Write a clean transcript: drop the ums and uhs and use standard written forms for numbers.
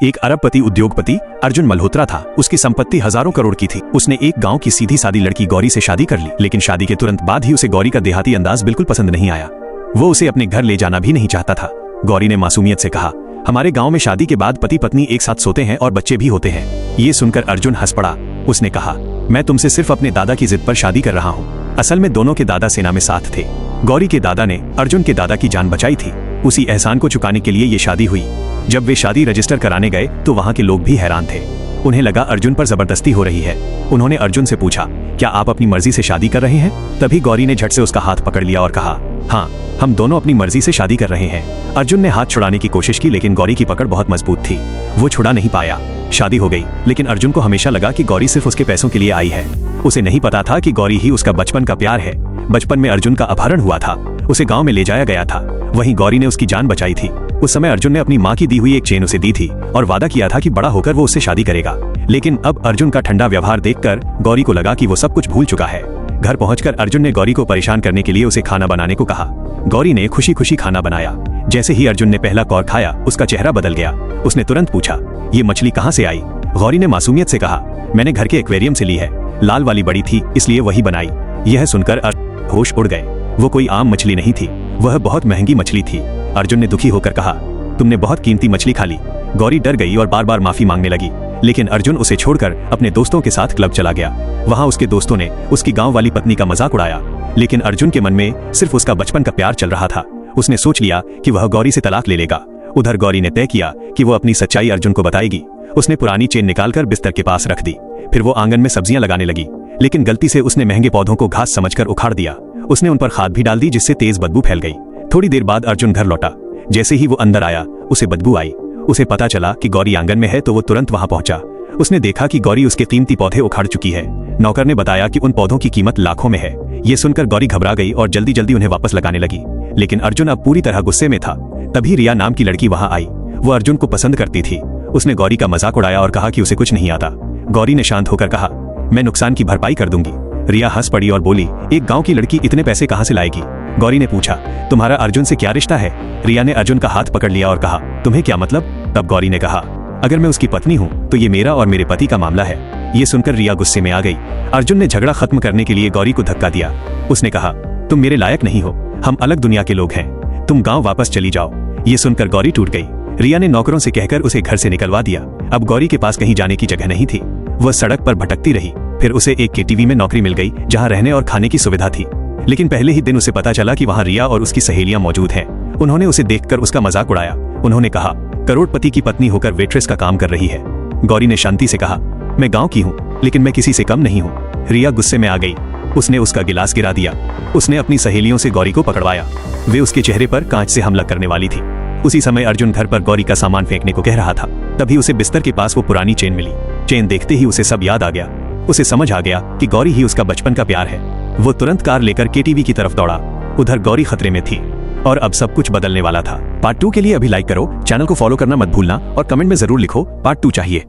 एक अरबपति उद्योगपति अर्जुन मल्होत्रा था। उसकी संपत्ति हजारों करोड़ की थी। उसने एक गांव की सीधी सादी लड़की गौरी से शादी कर ली, लेकिन शादी के तुरंत बाद ही उसे गौरी का देहाती अंदाज बिल्कुल पसंद नहीं आया। वो उसे अपने घर ले जाना भी नहीं चाहता था। गौरी ने मासूमियत से कहा, हमारे गांव में शादी के बाद पति पत्नी एक साथ सोते हैं और बच्चे भी होते हैं। ये सुनकर अर्जुन हंस पड़ा। उसने कहा, मैं तुमसे सिर्फ अपने दादा की जिद पर शादी कर रहा हूँ। असल में दोनों के दादा सेना में साथ थे। गौरी के दादा ने अर्जुन के दादा की जान बचाई थी। उसी एहसान को चुकाने के लिए ये शादी हुई। जब वे शादी रजिस्टर कराने गए तो वहाँ के लोग भी हैरान थे। उन्हें लगा अर्जुन पर जबरदस्ती हो रही है। उन्होंने अर्जुन से पूछा, क्या आप अपनी मर्जी से शादी कर रहे हैं? तभी गौरी ने झट से उसका हाथ पकड़ लिया और कहा, हाँ, हम दोनों अपनी मर्जी से शादी कर रहे हैं। अर्जुन ने हाथ छुड़ाने की कोशिश की, लेकिन गौरी की पकड़ बहुत मजबूत थी। वो छुड़ा नहीं पाया। शादी हो गई, लेकिन अर्जुन को हमेशा लगा कि गौरी सिर्फ उसके पैसों के लिए आई है। उसे नहीं पता था कि गौरी ही उसका बचपन का प्यार है। बचपन में अर्जुन का अपहरण हुआ था। उसे गांव में ले जाया गया था। वहीं गौरी ने उसकी जान बचाई थी। उस समय अर्जुन ने अपनी माँ की दी हुई एक चेन उसे दी थी और वादा किया था कि बड़ा होकर वो उससे शादी करेगा। लेकिन अब अर्जुन का ठंडा व्यवहार देखकर गौरी को लगा कि वो सब कुछ भूल चुका है। घर पहुंचकर अर्जुन ने गौरी को परेशान करने के लिए उसे खाना बनाने को कहा। गौरी ने खुशी खुशी खाना बनाया। जैसे ही अर्जुन ने पहला कौर खाया, उसका चेहरा बदल गया। उसने तुरंत पूछा, ये मछली कहाँ से आई? गौरी ने मासूमियत से कहा, मैंने घर के एक्वेरियम से ली है। लाल वाली बड़ी थी, इसलिए वही बनाई। यह सुनकर होश उड़ गए। वो कोई आम मछली नहीं थी, वह बहुत महंगी मछली थी। अर्जुन ने दुखी होकर कहा, तुमने बहुत कीमती मछली खा ली। गौरी डर गई और बार बार माफी मांगने लगी, लेकिन अर्जुन उसे छोड़कर अपने दोस्तों के साथ क्लब चला गया। वहाँ उसके दोस्तों ने उसकी गांव वाली पत्नी का मजाक उड़ाया, लेकिन अर्जुन के मन में सिर्फ उसका बचपन का प्यार चल रहा था। उसने सोच लिया कि वह गौरी से तलाक ले लेगा। उधर गौरी ने तय किया कि वो अपनी सच्चाई अर्जुन को बताएगी। उसने पुरानी चेन निकालकर बिस्तर के पास रख दी। फिर वो आंगन में सब्जियां लगाने लगी, लेकिन गलती से उसने महंगे पौधों को घास समझकर उखाड़ दिया। उसने उन पर खाद भी डाल दी, जिससे तेज बदबू फैल गई। थोड़ी देर बाद अर्जुन घर लौटा। जैसे ही वो अंदर आया, उसे बदबू आई। उसे पता चला कि गौरी आंगन में है, तो वो तुरंत वहां पहुंचा। उसने देखा कि गौरी उसके कीमती पौधे उखाड़ चुकी है। नौकर ने बताया कि उन पौधों की कीमत लाखों में है। ये सुनकर गौरी घबरा गई और जल्दी जल्दी उन्हें वापस लगाने लगी, लेकिन अर्जुन अब पूरी तरह गुस्से में था। तभी रिया नाम की लड़की वहां आई। वो अर्जुन को पसंद करती थी। उसने गौरी का मजाक उड़ाया और कहा कि उसे कुछ नहीं आता। गौरी ने शांत होकर कहा, मैं नुकसान की भरपाई कर दूंगी। रिया हंस पड़ी और बोली, एक गांव की लड़की इतने पैसे कहां से लाएगी? गौरी ने पूछा, तुम्हारा अर्जुन से क्या रिश्ता है? रिया ने अर्जुन का हाथ पकड़ लिया और कहा, तुम्हें क्या मतलब? तब गौरी ने कहा, अगर मैं उसकी पत्नी हूँ तो ये मेरा और मेरे पति का मामला है। ये सुनकर रिया गुस्से में आ गई। अर्जुन ने झगड़ा खत्म करने के लिए गौरी को धक्का दिया। उसने कहा, तुम मेरे लायक नहीं हो, हम अलग दुनिया के लोग हैं, तुम गाँव वापस चली जाओ। ये सुनकर गौरी टूट गई। रिया ने नौकरों से कहकर उसे घर से निकलवा दिया। अब गौरी के पास कहीं जाने की जगह नहीं थी। वह सड़क पर भटकती रही। फिर उसे एक केटीवी में नौकरी मिल गई, जहां रहने और खाने की सुविधा थी। लेकिन पहले ही दिन उसे पता चला कि वहां रिया और उसकी सहेलियां मौजूद हैं। उन्होंने उसे देखकर उसका मजाक उड़ाया। उन्होंने कहा, करोड़पति की पत्नी होकर वेट्रेस का काम कर रही है। गौरी ने शांति से कहा, मैं गाँव की हूँ, लेकिन मैं किसी से कम नहीं हूँ। रिया गुस्से में आ गई। उसने उसका गिलास गिरा दिया। उसने अपनी सहेलियों से गौरी को पकड़वाया। वे उसके चेहरे पर कांच से हमला करने वाली थी। उसी समय अर्जुन घर पर गौरी का सामान फेंकने को कह रहा था। तभी उसे बिस्तर के पास वो पुरानी चेन मिली। चेन देखते ही उसे सब याद आ गया। उसे समझ आ गया कि गौरी ही उसका बचपन का प्यार है। वो तुरंत कार लेकर केटीवी की तरफ दौड़ा। उधर गौरी खतरे में थी और अब सब कुछ बदलने वाला था। पार्ट 2 के लिए अभी लाइक करो, चैनल को फॉलो करना मत भूलना और कमेंट में जरूर लिखो पार्ट 2 चाहिए।